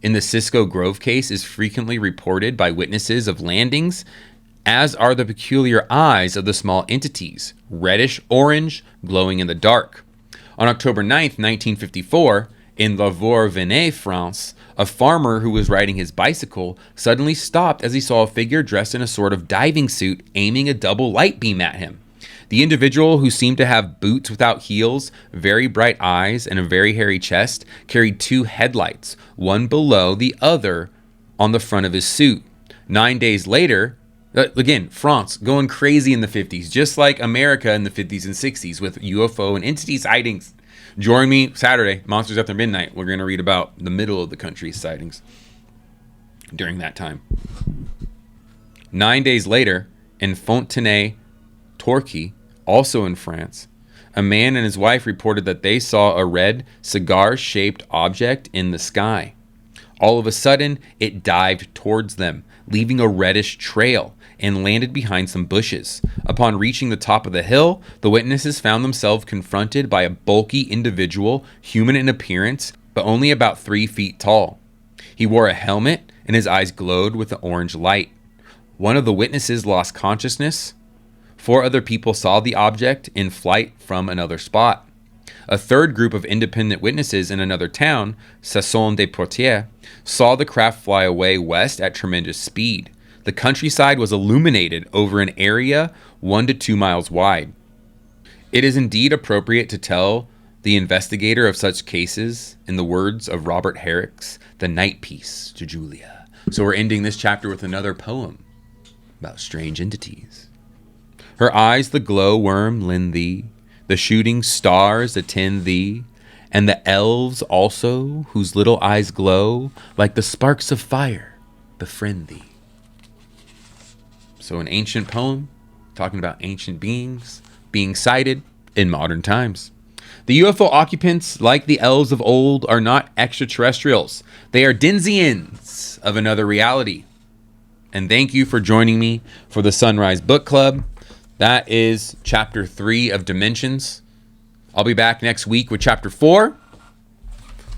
in the Cisco Grove case is frequently reported by witnesses of landings, as are the peculiar eyes of the small entities, reddish-orange, glowing in the dark. On October 9th, 1954, in La Vour-Venay, France, a farmer who was riding his bicycle suddenly stopped as he saw a figure dressed in a sort of diving suit aiming a double light beam at him. The individual, who seemed to have boots without heels, very bright eyes, and a very hairy chest, carried 2 headlights, one below the other on the front of his suit. 9 days later, again, France going crazy in the 50s, just like America in the 50s and 60s with UFO and entity sightings. Join me Saturday, Monsters After Midnight. We're going to read about the middle of the country's sightings during that time. 9 days later, in Fontenay, Torquay, also in France, a man and his wife reported that they saw a red cigar-shaped object in the sky. All of a sudden, it dived towards them, leaving a reddish trail, and landed behind some bushes. Upon reaching the top of the hill, the witnesses found themselves confronted by a bulky individual, human in appearance, but only about 3 feet tall. He wore a helmet, and his eyes glowed with an orange light. One of the witnesses lost consciousness. 4 other people saw the object in flight from another spot. A third group of independent witnesses in another town, Sasson-des-Portiers, saw the craft fly away west at tremendous speed. The countryside was illuminated over an area 1 to 2 miles wide. It is indeed appropriate to tell the investigator of such cases in the words of Robert Herrick's The Night Piece to Julia. So we're ending this chapter with another poem about strange entities. Her eyes the glow-worm lend thee, the shooting stars attend thee, and the elves also, whose little eyes glow like the sparks of fire, befriend thee. So an ancient poem talking about ancient beings being sighted in modern times. The UFO occupants, like the elves of old, are not extraterrestrials. They are denizens of another reality. And thank you for joining me for the Sunrise Book Club. That is chapter 3 of Dimensions. I'll be back next week with chapter 4.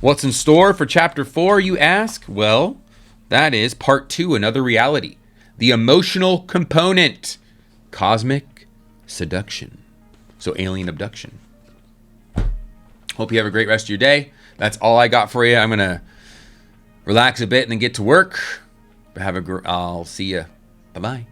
What's in store for chapter 4, you ask? Well, that is part 2, Another Reality. The emotional component. Cosmic seduction. So alien abduction. Hope you have a great rest of your day. That's all I got for you. I'm going to relax a bit and then get to work. I'll see you. Bye-bye.